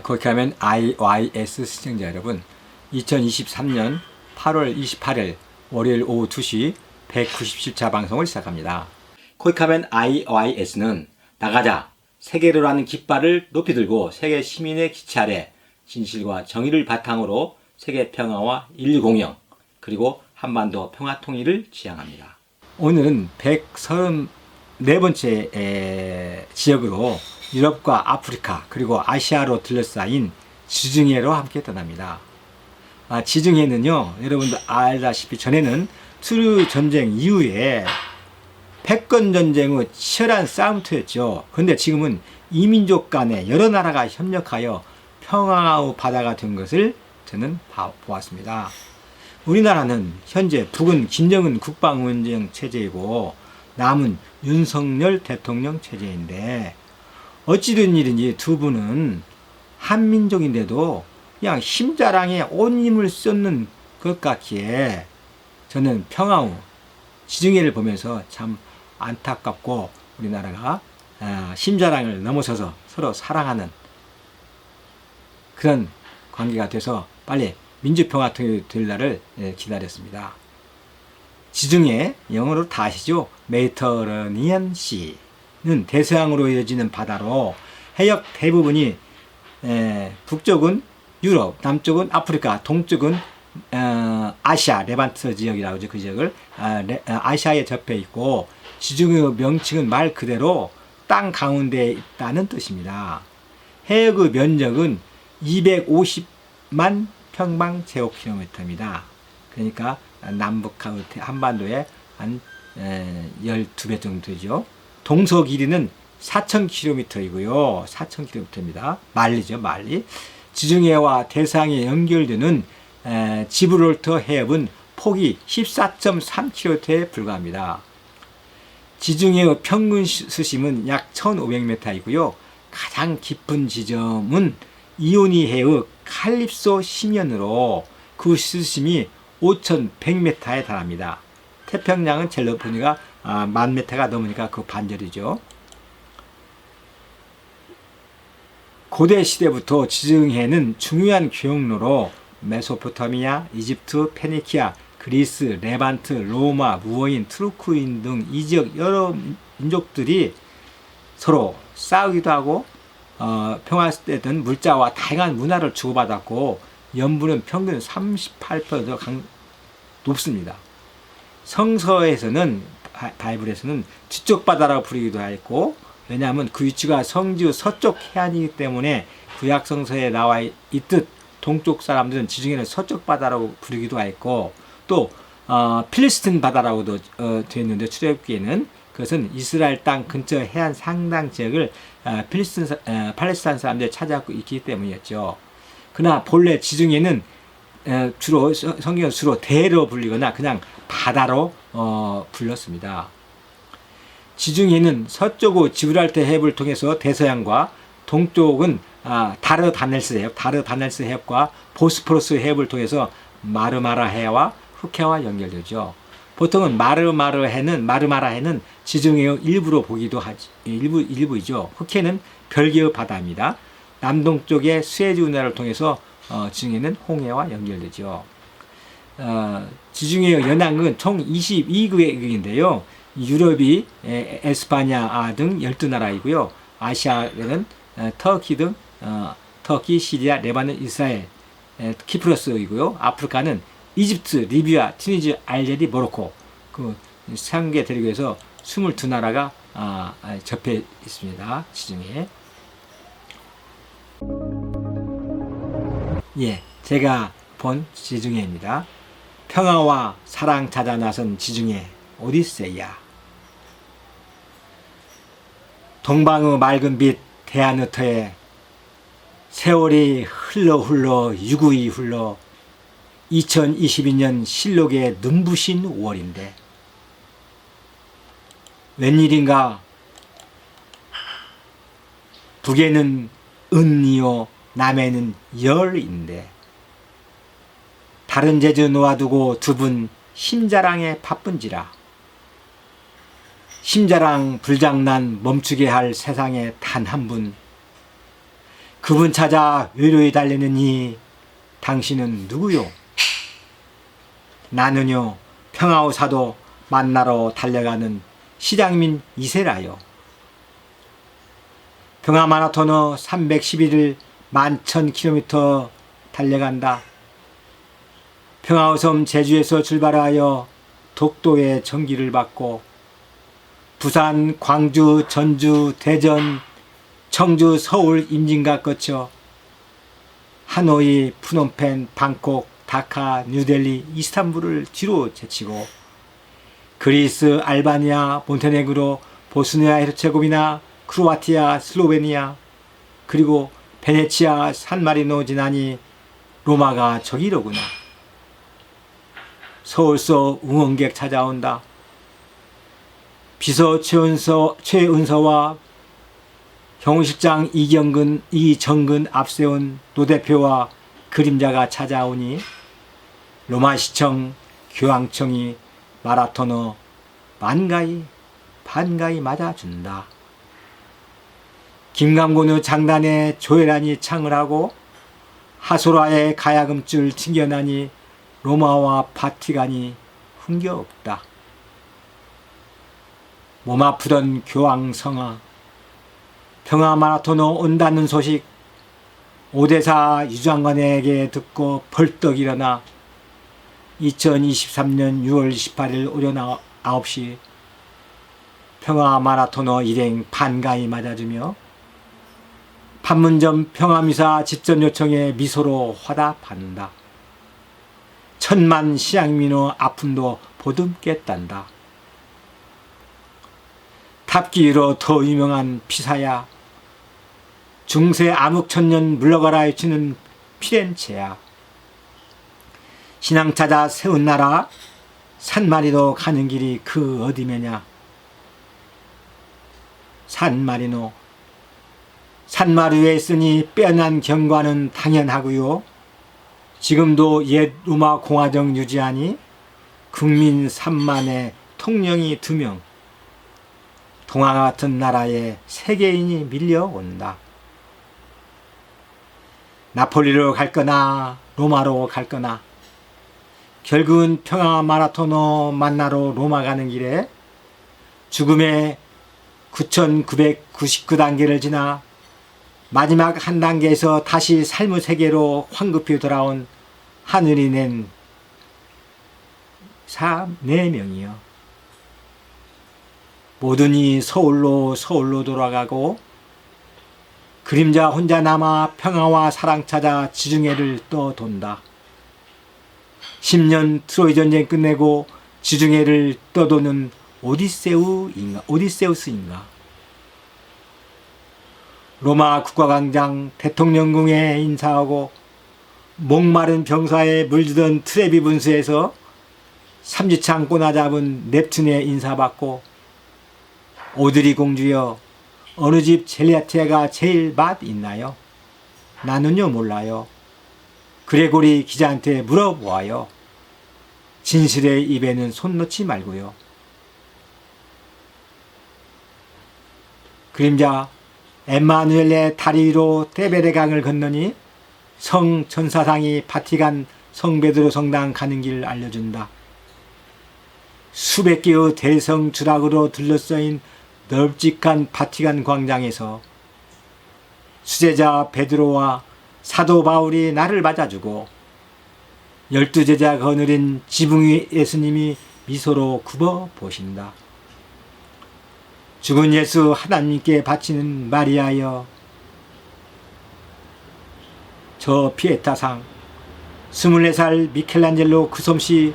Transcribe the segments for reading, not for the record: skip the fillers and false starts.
거기 가면 IYS 시청자 여러분, 2023년 8월 28일 월요일 오후 2시 197차 방송을 시작합니다. 거기 가면 IYS는 나가자, 세계로라는 깃발을 높이 들고 세계 시민의 기치 아래 진실과 정의를 바탕으로 세계 평화와 인류 공영, 그리고 한반도 평화 통일을 지향합니다. 오늘은 134번째 지역으로 유럽과 아프리카 그리고 아시아로 둘러싸인 지중해로 함께 떠납니다. 지중해는요, 여러분들 알다시피 전에는 트루 전쟁 이후에 패권 전쟁의 치열한 싸움터였죠. 그런데 지금은 이민족 간에 여러 나라가 협력하여 평화의 바다가 된 것을 저는 보았습니다. 우리나라는 현재 북은 김정은 국방원장 체제이고 남은 윤석열 대통령 체제인데, 어찌된 일인지 두 분은 한민족인데도 그냥 힘자랑에 온 힘을 쏟는 것 같기에 저는 평화의 지중해를 보면서 참 안타깝고, 우리나라가 힘자랑을 넘어서서 서로 사랑하는 그런 관계가 돼서 빨리 민주평화통일이 될 날을 기다렸습니다. 지중해, 영어로 다 아시죠? 메디터러니안 시는 대서양으로 이어지는 바다로 해역 대부분이 북쪽은 유럽, 남쪽은 아프리카, 동쪽은 아시아, 레반트 지역이라고 하죠. 그 지역을 아시아에 접해 있고, 지중해 명칭은 말 그대로 땅 가운데에 있다는 뜻입니다. 해역의 면적은 250만 평방 제곱킬로미터입니다. 그러니까 남북하고 한반도에 한 12배 정도 되죠. 동서 길이는 4,000km이고요. 4,000km입니다. 만리죠, 만리. 지중해와 대서양에 연결되는 지브롤터 해협은 폭이 14.3km에 불과합니다. 지중해의 평균 수심은 약 1,500m이고요. 가장 깊은 지점은 이오니 해의 칼립소 심연으로 그 수심이 5,100m에 달합니다. 태평양은 제일 높으니까 10,000m가 넘으니까 그 반절이죠. 고대 시대부터 지중해는 중요한 교역로로 메소포타미아, 이집트, 페니키아, 그리스, 레반트, 로마, 무어인, 투르크인 등 이 지역 여러 민족들이 서로 싸우기도 하고 평화 때든 물자와 다양한 문화를 주고받았고, 연분은 평균 38% 높습니다. 성서에서는, 바이블에서는 뒤쪽 바다라고 부르기도 했고, 왜냐하면 그 위치가 성지의 서쪽 해안이기 때문에 구약 성서에 나와 있듯 동쪽 사람들은 지중해를 서쪽 바다라고 부르기도 했고, 또 필리스틴 바다라고도 되어 있는데 출애굽기에는 그것은 이스라엘 땅 근처 해안 상당 지역을 팔레스타인 사람들이 차지하고 있기 때문이었죠. 그러나 본래 지중해는 주로 성경은 주로 대로 불리거나 그냥 바다로 불렸습니다. 지중해는 서쪽의 지브랄터 해협을 통해서 대서양과, 동쪽은 다르다넬스 해협과 보스포러스 해협을 통해서 마르마라 해와 흑해와 연결되죠. 보통은 마르마라 해는 지중해의 일부로 보기도 하지, 일부이죠. 흑해는 별개의 바다입니다. 남동쪽의 수에즈 운하를 통해서 지중해는 홍해와 연결되죠. 지중해의 연안은 총 22국인데요. 유럽이 에스파냐 등 12나라이고요. 아시아는 터키, 시리아, 레바논, 이스라엘, 키프로스이고요. 아프리카는 이집트, 리비아, 튀니지, 알제리, 모로코, 그 상계 대륙에서 22나라가 접해 있습니다. 지중해. 제가 본 지중해입니다. 평화와 사랑 찾아 나선 지중해 오디세이야. 동방의 맑은 빛 대하늘터에 세월이 흘러 유구히 흘러 2022년 실록에 눈부신 5월인데 웬일인가, 북에는 은이요 남에는 열인데 다른 제주 놓아두고 두 분 힘자랑에 바쁜지라. 힘자랑 불장난 멈추게 할 세상에 단 한 분, 그분 찾아 외로이 달리느니 당신은 누구요? 나는요 평화의 사도 만나러 달려가는 시장민 이세라요. 평화 마라톤은 311일 11,000km 달려간다. 평화의 섬 제주에서 출발하여 독도의 전기를 받고 부산, 광주, 전주, 대전, 청주, 서울, 임진각 거쳐 하노이, 푸놈펜, 방콕, 다카, 뉴델리, 이스탄불을 뒤로 제치고 그리스, 알바니아, 몬테네그로, 보스니아 헤르체고비나, 크로아티아, 슬로베니아, 그리고 베네치아, 산마리노 지나니 로마가 저기로구나. 서울서 응원객 찾아온다. 비서 최은서와 경호실장 이정근 앞세운 노대표와 그림자가 찾아오니 로마시청 교황청이 마라토너 반가이 맞아준다. 김강곤의 장단에 조혜란이 창을 하고 하소라의 가야금줄 튕겨나니 로마와 바티간이 흥겨없다. 몸 아프던 교황성아, 평화 마라토너 온다는 소식 오대사 유장관에게 듣고 벌떡 일어나 2023년 6월 28일 오전 9시 평화 마라토너 일행 반가이 맞아주며 판문점 평화미사 집전 요청에 미소로 화답한다. 천만 시향민의 아픔도 보듬겠단다. 탑기로 더 유명한 피사야. 중세 암흑천년 물러가라 외치는 피렌체야. 신앙 찾아 세운 나라 산마리노 가는 길이 그 어디매냐. 산마리에 있으니 빼어난 경과는 당연하고요. 지금도 옛 로마 공화정 유지하니 국민 3만에 통령이 2명. 동화 같은 나라에 세계인이 밀려온다. 나폴리로 갈 거나 로마로 갈 거나 결국은 평화 마라토너 만나러 로마 가는 길에 죽음의 9,999단계를 지나 마지막 한 단계에서 다시 삶의 세계로 황급히 돌아온 하늘이 낸 4명이요. 모든이 서울로 돌아가고 그림자 혼자 남아 평화와 사랑 찾아 지중해를 떠돈다. 10년 트로이 전쟁 끝내고 지중해를 떠도는 오디세우스인가. 로마 국가광장 대통령궁에 인사하고 목마른 병사에 물들던 트레비 분수에서 삼지창 꼬나 잡은 넵튠에 인사받고 오드리 공주여 어느 집 젤리아티아가 제일 맛 있나요? 나는요 몰라요. 그레고리 기자한테 물어보아요. 진실의 입에는 손 놓지 말고요. 그림자 엠마누엘의 다리 위로 테베레 강을 건너니 성 전사상이 바티간 성베드로 성당 가는 길 알려준다. 수백 개의 대성 주락으로 둘러싸인 널찍한 바티간 광장에서 수제자 베드로와 사도 바울이 나를 맞아주고 12제자 거느린 지붕위 예수님이 미소로 굽어 보신다. 죽은 예수 하나님께 바치는 마리아여, 저 피에타상 24살 미켈란젤로 그 솜씨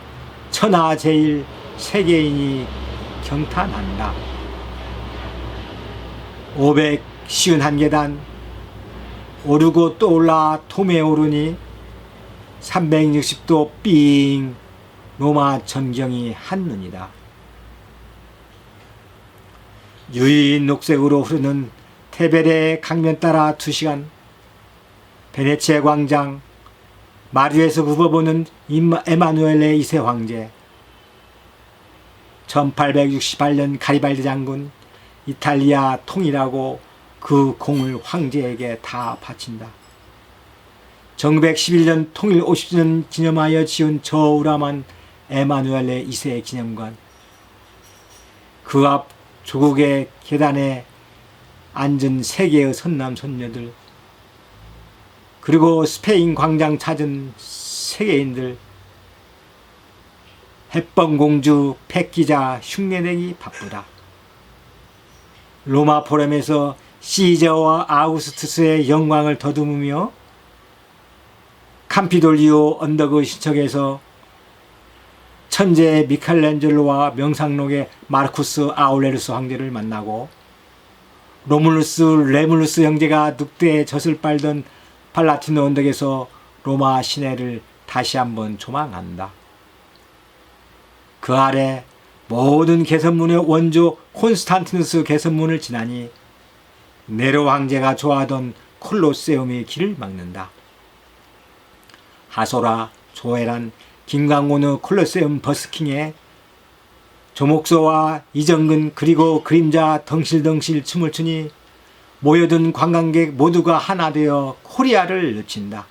천하 제일 세계인이 경탄한다. 551계단 오르고 또 올라 톰에 오르니 360도 삥 로마 전경이 한눈이다. 유인 녹색으로 흐르는 테베레 강면 따라 2시간 베네치아 광장 마류에서 굽어보는 에마누엘레 2세 황제 1868년 가리발디 장군 이탈리아 통일하고 그 공을 황제에게 다 바친다. 1911년 통일 50주년 기념하여 지은 저우람한 에마누엘레 2세 기념관, 그 앞 조국의 계단에 앉은 세계의 선남 선녀들, 그리고 스페인 광장 찾은 세계인들, 햇번공주 패기자 흉내내기 바쁘다. 로마 포럼에서 시저와 아우구스투스의 영광을 더듬으며 캄피돌리오 언덕의 신척에서 천재 미켈란젤로와 명상록의 마르쿠스 아울레루스 황제를 만나고 로물루스 레물루스 형제가 늑대의 젖을 빨던 팔라티노 언덕에서 로마 시내를 다시 한번 조망한다. 그 아래 모든 개선문의 원조 콘스탄티누스 개선문을 지나니 네로 황제가 좋아하던 콜로세움의 길을 막는다. 하소라, 조에란, 김강곤의 콜로세움 버스킹에 조목소와 이정근 그리고 그림자 덩실덩실 춤을 추니 모여든 관광객 모두가 하나 되어 코리아를 외친다.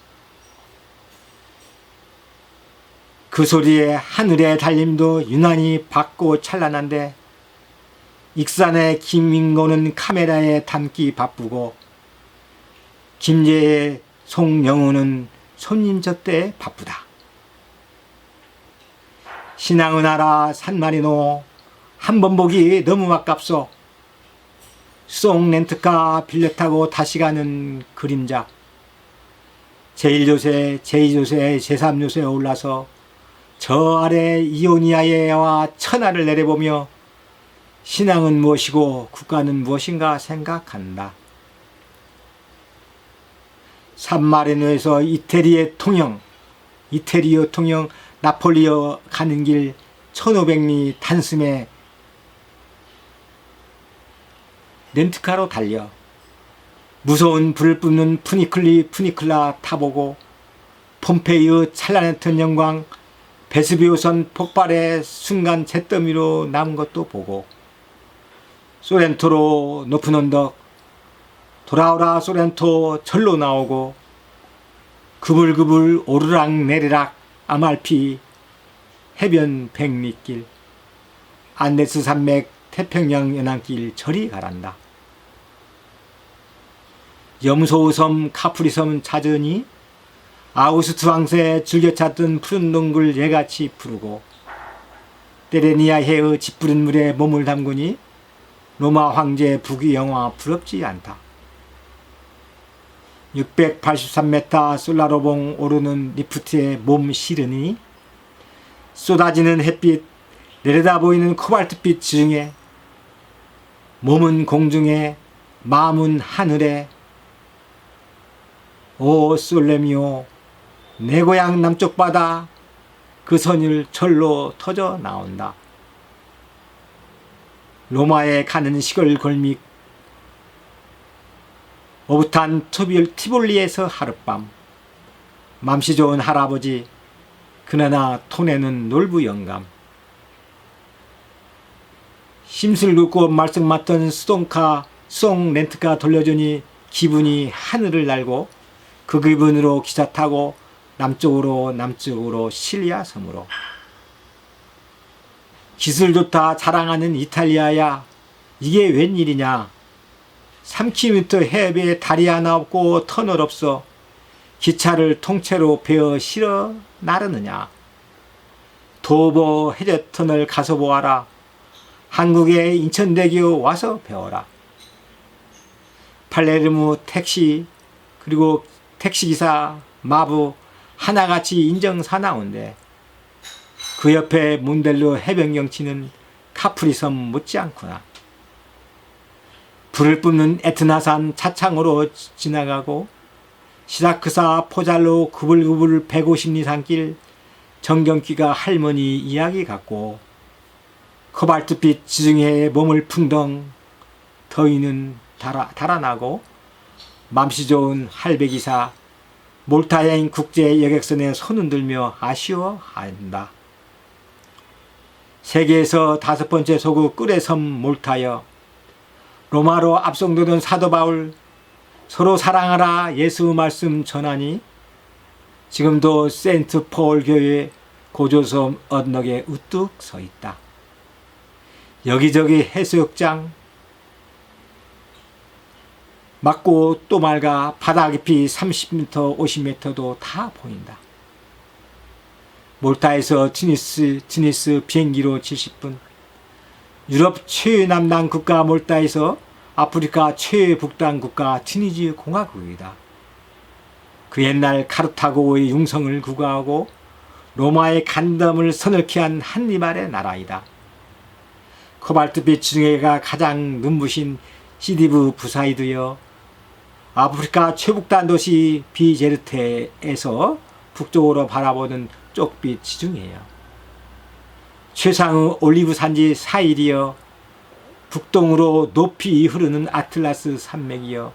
그 소리에 하늘의 달림도 유난히 밝고 찬란한데 익산의 김민고는 카메라에 담기 바쁘고 김제의 송영우는 손님 접대에 바쁘다. 신앙의 나라 산마리노 한 번 보기 너무 아깝소. 송 렌트카 빌려 타고 다시 가는 그림자. 제1요새, 제2요새, 제3요새에 올라서 저 아래 이오니아에와 천하를 내려보며 신앙은 무엇이고 국가는 무엇인가 생각한다. 산마리노에서 이태리의 통영, 이태리어 통영 나폴리어 가는 길 1500리 단숨에 렌트카로 달려 무서운 불을 뿜는 푸니클라 타보고 폼페이의 찬란했던 영광 베스비오선 폭발의 순간 잿더미로 남은 것도 보고 소렌토로 높은 언덕 돌아오라 소렌토 절로 나오고 그불그불 오르락 내리락 아말피 해변 백리길 안데스 산맥 태평양 연안길 저리 가란다. 염소섬 카프리섬 찾으니 아우스트 왕세 즐겨 찾던 푸른 동굴 예같이 푸르고 테레니아 해의 짙부른 물에 몸을 담그니 로마 황제 부귀 영화 부럽지 않다. 683m 솔라로봉 오르는 리프트에 몸 실으니 쏟아지는 햇빛 내려다 보이는 코발트빛 지중해 몸은 공중에 마음은 하늘에 오 솔레미오 내 고향 남쪽 바다 그 선율 절로 터져 나온다. 로마에 가는 시골 골믹 오붓한 티볼리에서 하룻밤 맘씨 좋은 할아버지 그나나 톤에는 놀부 영감 심술 긋고 말썽 맞던 수동카 수동 렌트카 돌려주니 기분이 하늘을 날고 그 기분으로 기차 타고 남쪽으로 실리아 섬으로 기술 좋다 자랑하는 이탈리아야 이게 웬일이냐 3km 해협에 다리 하나 없고 터널 없어 기차를 통째로 베어 실어 나르느냐 도보 해저터널 가서 보아라 한국의 인천대교 와서 배워라 팔레르모 택시 그리고 택시기사 마부 하나같이 인정사나운데 그 옆에 몬델로 해변경치는 카프리섬 못지않구나. 불을 뿜는 에트나산 차창으로 지나가고 시라크사 포잘로 구불구불 150리 산길 정경기가 할머니 이야기 같고 코발트빛 지중해에 몸을 풍덩 더위는 달아나고 맘씨 좋은 할배기사 몰타여행 국제 여객선에 손 흔들며 아쉬워한다. 세계에서 5번째 소국 끄레섬 몰타여 로마로 압송되던 사도 바울 서로 사랑하라 예수 말씀 전하니 지금도 세인트 폴 교회 고조섬 언덕에 우뚝 서 있다. 여기저기 해수욕장 맑고 또 맑아 바다 깊이 30m, 50m도 다 보인다. 몰타에서 티니스 비행기로 70분, 유럽 최남단 국가 몰타에서 아프리카 최북단 국가 튀니지 공화국이다. 그 옛날 카르타고의 융성을 구가하고 로마의 간담을 서늘케 한 한니발의 나라이다. 코발트빛 중에가 가장 눈부신 시디브 부사이드여 아프리카 최북단 도시 비제르테에서 북쪽으로 바라보는 쪽빛 지중해여 최상의 올리브 산지 사일이여 북동으로 높이 흐르는 아틀라스 산맥이여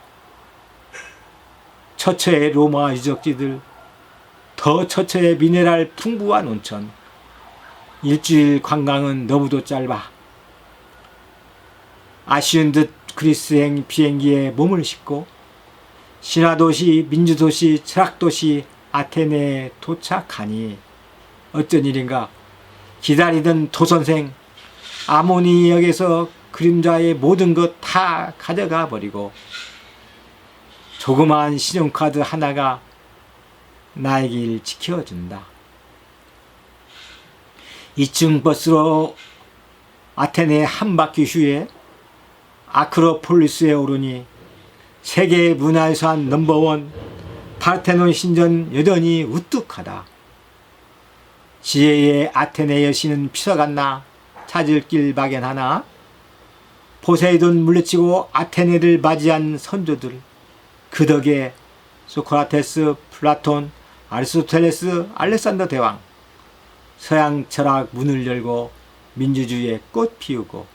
처처의 로마 유적지들 더 처처의 미네랄 풍부한 온천 일주일 관광은 너무도 짧아 아쉬운 듯 그리스행 비행기에 몸을 싣고 신화도시 민주도시 철학도시 아테네에 도착하니 어쩐 일인가 기다리던 도선생 아모니역에서 그림자의 모든 것 다 가져가 버리고 조그마한 신용카드 하나가 나의 길 지켜준다. 2층 버스로 아테네 한 바퀴 후에 아크로폴리스에 오르니 세계 문화유산 넘버원 파르테논 신전 여전히 우뚝하다. 지혜의 아테네 여신은 피서갔나 찾을 길 발견하나 포세이돈 물리치고 아테네를 맞이한 선조들 그 덕에 소크라테스, 플라톤, 아리스토텔레스, 알렉산더 대왕 서양 철학 문을 열고 민주주의의 꽃 피우고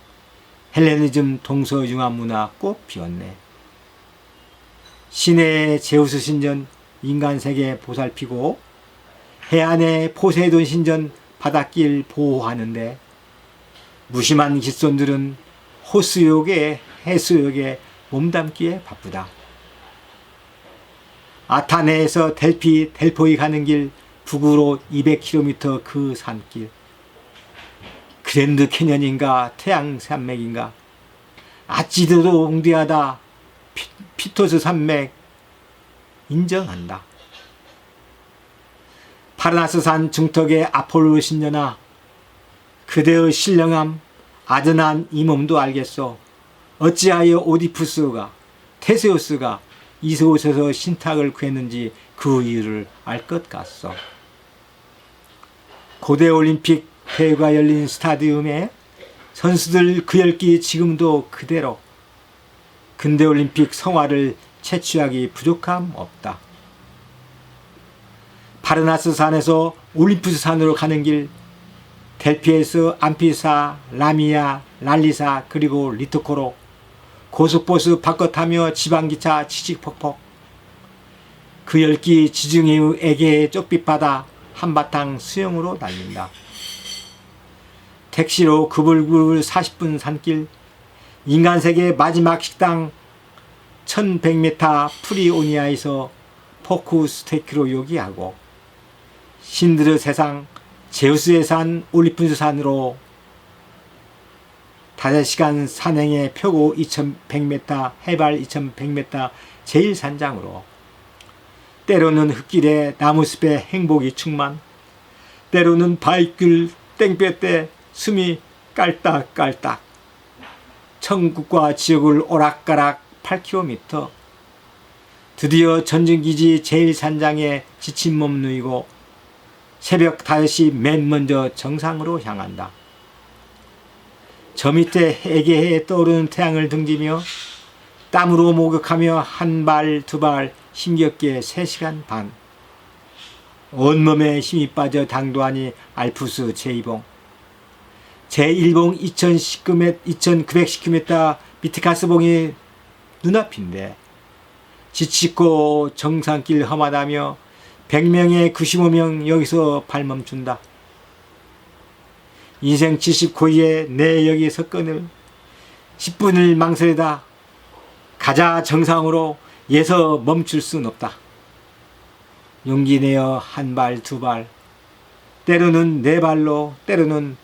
헬레니즘 동서융합 문화 꽃 피웠네. 시내의 제우스 신전 인간세계 보살피고 해안의 포세이돈 신전 바닷길 보호하는데 무심한 기손들은 호수욕에 해수욕에 몸담기에 바쁘다. 아타네에서 델포이 가는 길 북으로 200km 그 산길 그랜드 캐년인가 태양산맥인가 아찌드도 웅대하다 피토스 산맥 인정한다. 파르나스산 중턱의 아폴로 신녀나 그대의 신령함 아드난 이 몸도 알겠소. 어찌하여 오디푸스가 테세우스가 이곳에서 신탁을 구했는지 그 이유를 알 것 같소. 고대 올림픽 대회가 열린 스타디움에 선수들 그 열기 지금도 그대로 근대 올림픽 성화를 채취하기 부족함 없다. 파르나스 산에서 올림푸스 산으로 가는 길 델피에서 암피사, 라미아, 랄리사 그리고 리토코로 고속버스 바꿔타며 지방기차 치직폭폭 그 열기 지중해의 애게의 쪽빛바다 한바탕 수영으로 달린다. 택시로 그불그불 40분 산길 인간세계 마지막 식당 1100m 프리오니아에서 포크 스테이크로 요기하고 신들의 세상 제우스의 산 올리푸스 산으로 5시간 산행의 표고 2100m 해발 2100m 제1산장으로 때로는 흙길에 나무숲에 행복이 충만 때로는 바위길 땡볕에 숨이 깔딱깔딱 천국과 지옥을 오락가락 8km 드디어 전진기지 제1산장에 지친 몸 누이고 새벽 5시 맨 먼저 정상으로 향한다. 저 밑에 애게해 떠오르는 태양을 등지며 땀으로 목욕하며 한 발 두 발 힘겹게 3시간 반 온몸에 힘이 빠져 당도하니 알프스 제2봉 제1봉 2910km 미티카스봉이 눈앞인데 지치고 정상길 험하다며 100명에 95명 여기서 발멈춘다. 인생 79회에 내 여기 석건을 10분을 망설이다 가자 정상으로 예서 멈출 순 없다. 용기 내어 한 발, 두 발, 때로는 네 발로, 때로는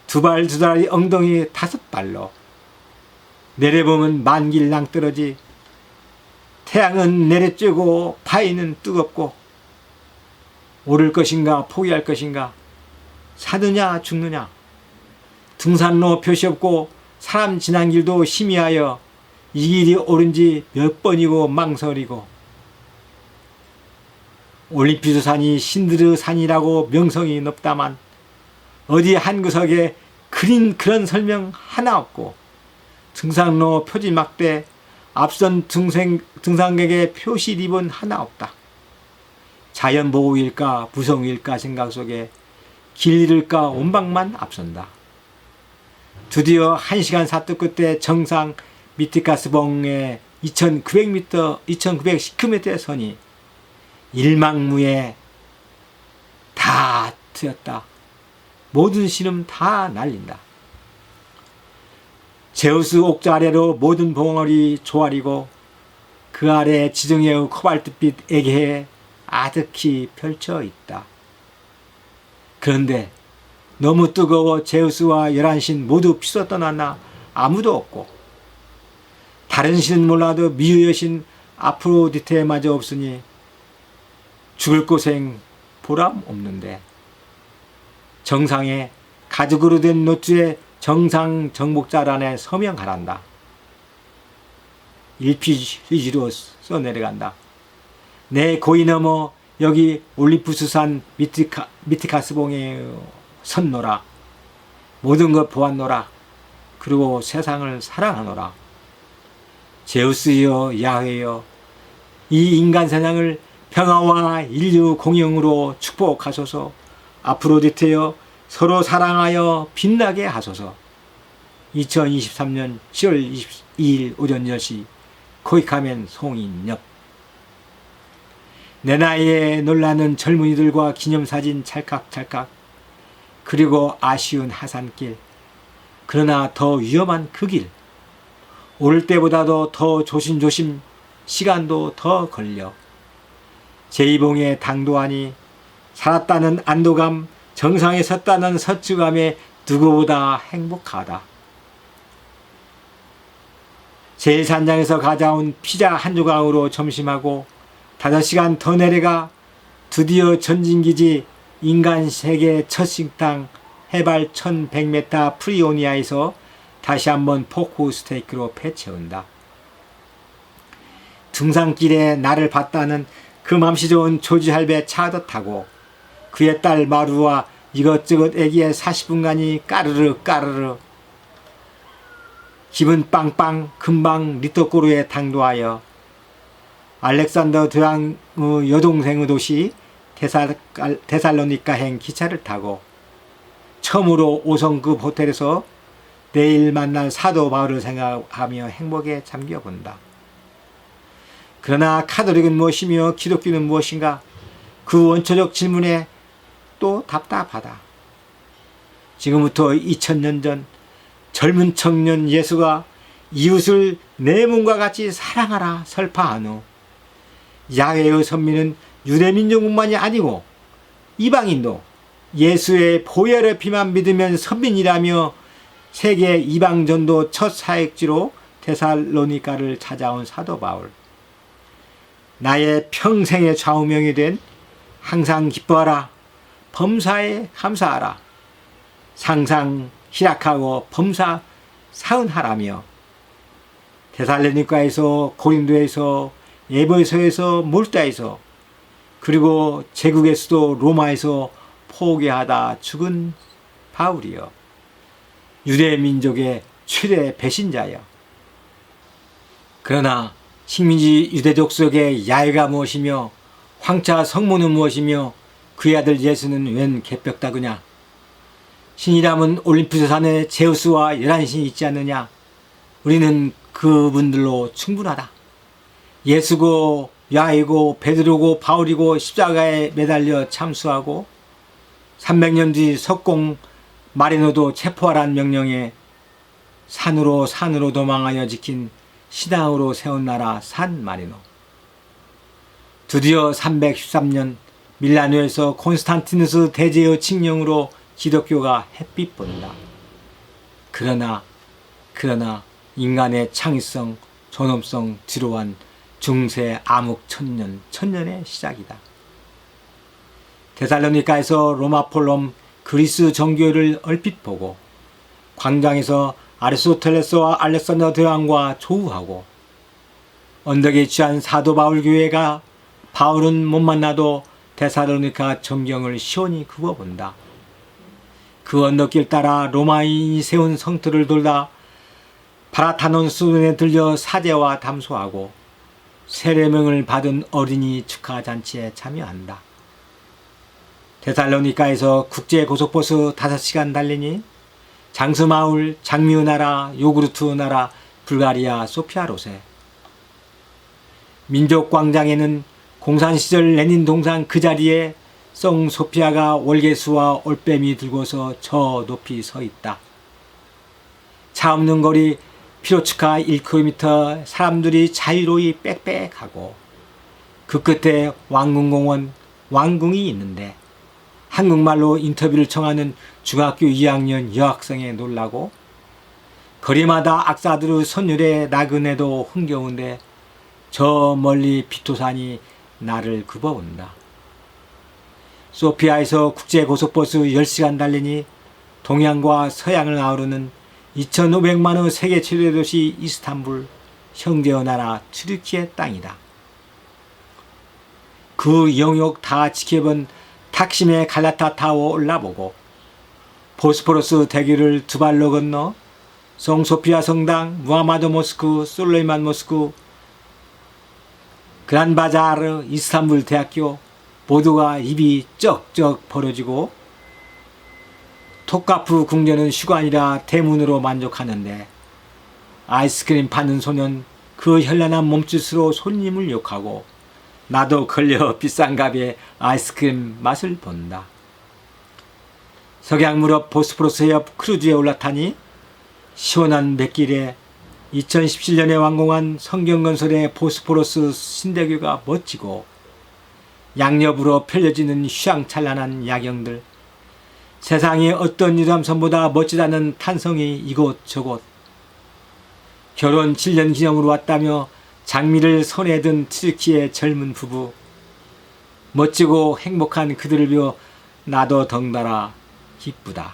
두 발, 두 다리 엉덩이 다섯 발로. 내려보면 만길 낭떠러지. 태양은 내려쬐고 바위는 뜨겁고. 오를 것인가 포기할 것인가, 사느냐 죽느냐. 등산로 표시 없고 사람 지난 길도 희미하여 이 길이 옳은지 몇 번이고 망설이고. 올림피스 산이 신드르 산이라고 명성이 높다만 어디 한 구석에 그런 설명 하나 없고, 등산로 표지막대 앞선 등산객의 표시 리본 하나 없다. 자연보호일까 부성일까 생각 속에 길 잃을까 원방만 앞선다. 드디어 1시간 사투 끝에 정상 미티카스봉의 2910km의 선이 일망무에 다 트였다. 모든 신음 다 날린다. 제우스 옥자 아래로 모든 봉우리 조아리고 그 아래 지정의 코발트빛 애계에 아득히 펼쳐 있다. 그런데 너무 뜨거워 제우스와 11신 모두 피서 떠났나 아무도 없고, 다른 신은 몰라도 미유 여신 아프로디테마저 없으니 죽을 고생 보람 없는데, 정상에 가죽으로 된 노트에 정상 정복자란에 서명하란다. 일피지로 써내려간다. 내 고이 넘어 여기 올림푸스산 미티카스봉에 섰노라. 모든 것 보았노라. 그리고 세상을 사랑하노라. 제우스여 야훼여, 이 인간 세상을 평화와 인류 공영으로 축복하소서. 아프로디테여, 서로 사랑하여 빛나게 하소서. 2023년 10월 22일 오전 10시 코이카멘 송인역. 내 나이에 놀라는 젊은이들과 기념사진 찰칵찰칵, 그리고 아쉬운 하산길, 그러나 더 위험한 그 길, 오를 때보다도 더 조심조심, 시간도 더 걸려. 제2봉에 당도하니 살았다는 안도감, 정상에 섰다는 서측감에 누구보다 행복하다. 제1산장에서 가져온 피자 한 조각으로 점심하고 5시간 더 내려가 드디어 전진기지 인간 세계 첫 식당 해발 1100m 프리오니아에서 다시 한번 포크 스테이크로 배 채운다. 등산길에 나를 봤다는 그 맘씨 좋은 조지 할배 차도 타고 그의 딸 마루와 이것저것 애기의 40분간이 까르르 기분 빵빵 금방 리토코르에 당도하여 알렉산더 대왕의 여동생의 도시 데살로니카행 기차를 타고 처음으로 5성급 호텔에서 내일 만날 사도 바울을 생각하며 행복에 잠겨본다. 그러나 카톨릭은 무엇이며 기독교는 무엇인가? 그 원초적 질문에 또 답답하다. 지금부터 2000년 전 젊은 청년 예수가 이웃을 내 몸과 같이 사랑하라 설파한 후 야훼의 선민은 유대민족뿐만이 아니고 이방인도 예수의 보혈의 피만 믿으면 선민이라며 세계 이방전도 첫 사역지로 데살로니카를 찾아온 사도 바울. 나의 평생의 좌우명이 된 항상 기뻐하라, 범사에 감사하라, 상상 희락하고 범사 사은하라며 데살로니카에서 고린도에서 에베소에서 몰다에서 그리고 제국의 수도 로마에서 포기하다 죽은 바울이여, 유대 민족의 최대 배신자여. 그러나 식민지 유대족 속의 야훼가 무엇이며 황차 성모는 무엇이며 그의 아들 예수는 웬 개벽다구냐? 신이라면 올림푸스 산에 제우스와 11신이 있지 않느냐? 우리는 그분들로 충분하다. 예수고 야훼고 베드로고 바울이고 십자가에 매달려 참수하고 300년 뒤 석공 마리노도 체포하라는 명령에 산으로 도망하여 지킨 신앙으로 세운 나라 산 마리노. 드디어 313년 밀라노에서 콘스탄티누스 대제의 칙령으로 기독교가 햇빛 본다. 그러나 인간의 창의성, 존엄성 뒤로한 중세 암흑 천년의 시작이다. 데살로니가에서 로마 폴롬 그리스 정교회를 얼핏 보고 광장에서 아리스토텔레스와 알렉산더 대왕과 조우하고 언덕에 취한 사도 바울 교회가 바울은 못 만나도 데살로니가 전경을 시원히 굽어본다. 그 언덕길 따라 로마인이 세운 성터를 돌다 파라타논 수변에 들려 사제와 담소하고 세례명을 받은 어린이 축하 잔치에 참여한다. 데살로니가에서 국제 고속버스 5시간 달리니 장스마울, 장미의 나라, 요구르트 나라, 불가리아 소피아 로세. 민족광장에는 공산시절 레닌 동상 그 자리에 성 소피아가 월계수와 올빼미 들고서 저 높이 서 있다. 차 없는 거리 피로츠카 1km 사람들이 자유로이 빽빽하고 그 끝에 왕궁공원 왕궁이 있는데 한국말로 인터뷰를 청하는 중학교 2학년 여학생에 놀라고 거리마다 악사들의 선율에 나그네도 흥겨운데 저 멀리 비토산이 나를 굽어온다. 소피아에서 국제고속버스 10시간 달리니 동양과 서양을 아우르는 2,500만의 세계 최대 도시 이스탄불, 형제의 나라 튀르키의 땅이다. 그 영역 다 지켜본 탁심의 갈라타 타워 올라보고 보스포러스 대교를 두 발로 건너 성소피아 성당, 무하마드 모스크, 솔레이만 모스크, 그란바자르, 이스탄불 대학교 모두가 입이 쩍쩍 벌어지고 톱카프 궁전은 휴관이라 대문으로 만족하는데 아이스크림 파는 소년 그 현란한 몸짓으로 손님을 욕하고 나도 걸려 비싼 값에 아이스크림 맛을 본다. 석양무렵 보스포러스 옆 크루즈에 올라타니 시원한 뱃길에 2017년에 완공한 성경건설의 보스포러스 신대교가 멋지고 양옆으로 펼쳐지는 휘황찬란한 야경들, 세상에 어떤 유람선보다 멋지다는 탄성이 이곳저곳. 결혼 7년 기념으로 왔다며 장미를 손에 든 튀르키의 젊은 부부. 멋지고 행복한 그들을 뵈어 나도 덩달아 기쁘다.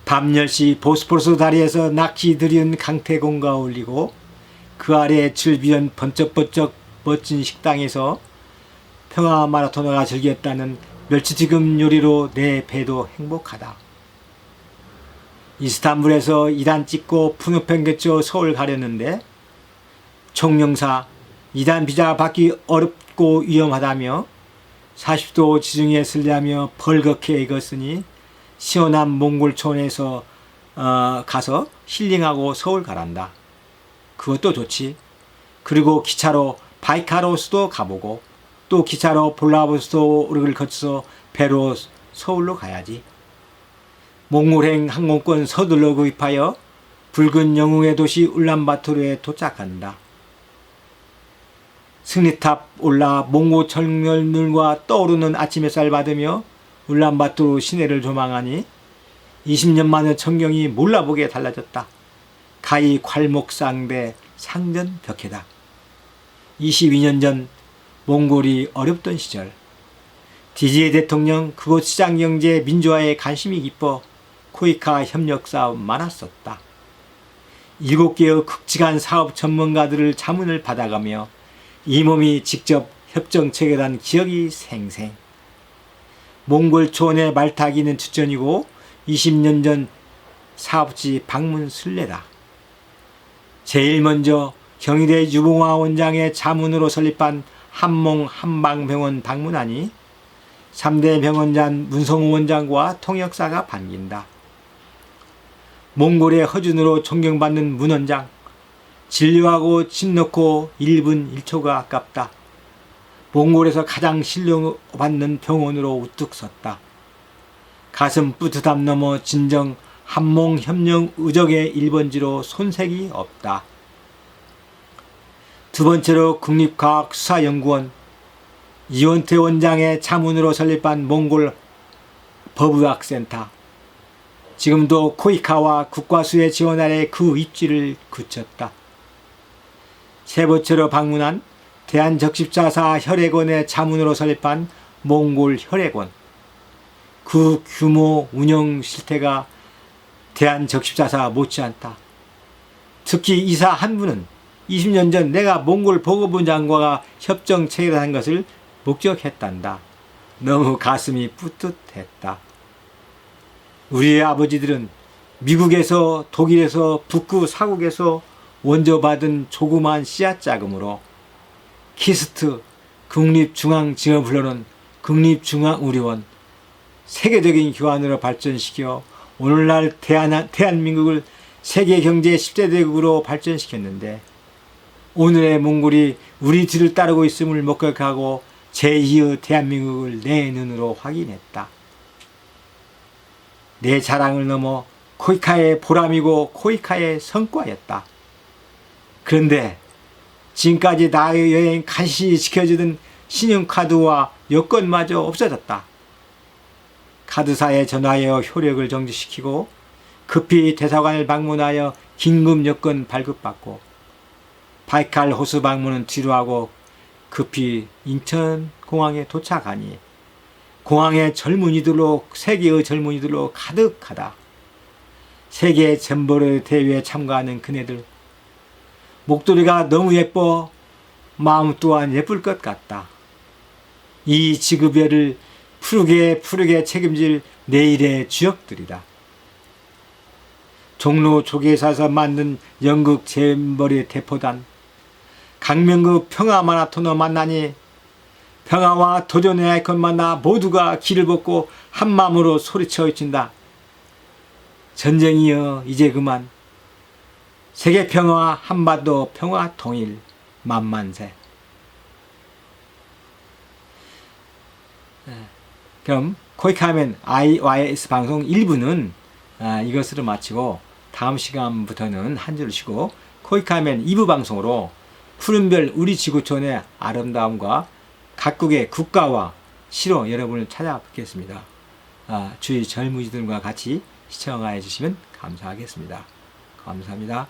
밤 10시 보스포러스 다리에서 낚시 들이은 강태공가 어울리고 그 아래 즐비한 번쩍번쩍 멋진 식당에서 평화 마라토너가 즐겼다는 멸치튀김 요리로 내 배도 행복하다. 이스탄불에서 2단 찍고 푸노펜 거쳐 서울 가려는데 총영사 2단 비자 받기 어렵고 위험하다며 40도 지중해 쓰려며 벌겋게 익었으니 시원한 몽골촌에서 가서 힐링하고 서울 가란다. 그것도 좋지. 그리고 기차로 바이카로스도 가보고 또 기차로 볼라보스토를 거쳐서 배로 서울로 가야지. 몽골행 항공권 서둘러 구입하여 붉은 영웅의 도시 울란바토르에 도착한다. 승리탑 올라 몽고 철렬들과 떠오르는 아침 햇살 받으며 울란바토르 시내를 조망하니 20년 만에 전경이 몰라보게 달라졌다. 가히 괄목상대 상전 벽해다. 22년 전 몽골이 어렵던 시절 디지에 대통령 그곳 시장경제 민주화에 관심이 깊어 코이카 협력 사업 많았었다. 7개의 극직한 사업 전문가들을 자문을 받아가며 이 몸이 직접 협정 체결한 기억이 생생. 몽골 초원의 말타기는 주전이고 20년 전 사업지 방문 순례다. 제일 먼저 경희대 유봉화 원장의 자문으로 설립한 한몽 한방병원 방문하니 3대 병원장 문성우 원장과 통역사가 반긴다. 몽골의 허준으로 존경받는 문 원장, 진료하고 집 넣고 1분 1초가 아깝다. 몽골에서 가장 신뢰받는 병원으로 우뚝 섰다. 가슴 뿌듯함 넘어 진정 한몽협령 의적의 1번지로 손색이 없다. 두 번째로 국립과학수사연구원 이원태 원장의 자문으로 설립한 몽골 법의학센터. 지금도 코이카와 국과수의 지원 아래 그 입지를 그쳤다. 세 번째로 방문한 대한적십자사 혈액원의 자문으로 설립한 몽골 혈액원. 그 규모 운영 실태가 대한적십자사 못지않다. 특히 이사 한 분은 20년 전 내가 몽골 보건부 장관과 협정 체결한 것을 목격했단다. 너무 가슴이 뿌듯했다. 우리의 아버지들은 미국에서 독일에서 북구 사국에서 원조받은 조그만 씨앗 자금으로 키스트 국립중앙지원불로는 국립중앙의료원 세계적인 교환으로 발전시켜 오늘날 대한민국을 세계경제 10대 대국으로 발전시켰는데 오늘의 몽골이 우리 뒤를 따르고 있음을 목격하고 제2의 대한민국을 내 눈으로 확인했다. 내 자랑을 넘어 코이카의 보람이고 코이카의 성과였다. 그런데 지금까지 나의 여행 간신히 지켜주던 신용카드와 여권마저 없어졌다. 카드사에 전화하여 효력을 정지시키고 급히 대사관을 방문하여 긴급 여권 발급받고 바이칼 호수 방문은 뒤로 하고 급히 인천공항에 도착하니 공항의 젊은이들로 세계의 젊은이들로 가득하다. 세계 잼버리 대회에 참가하는 그네들 목도리가 너무 예뻐 마음 또한 예쁠 것 같다. 이 지구별을 푸르게 책임질 내일의 주역들이다. 종로 조계사에서 만든 연극 잼버리 대포단 강명구 평화 마라톤을 만나니 평화와 도전의 아이콘 만나 모두가 길을 벗고 한마음으로 소리쳐 외친다. 전쟁이여 이제 그만. 세계 평화 한반도 평화 통일 만만세. 그럼 코이카하면 IYS 방송 1부는 이것으로 마치고 다음 시간부터는 한 주를 쉬고 코이카하면 2부 방송으로 푸른별 우리 지구촌의 아름다움과 각국의 국가와 시로 여러분을 찾아뵙겠습니다. 주위 젊은이들과 같이 시청해 주시면 감사하겠습니다. 감사합니다.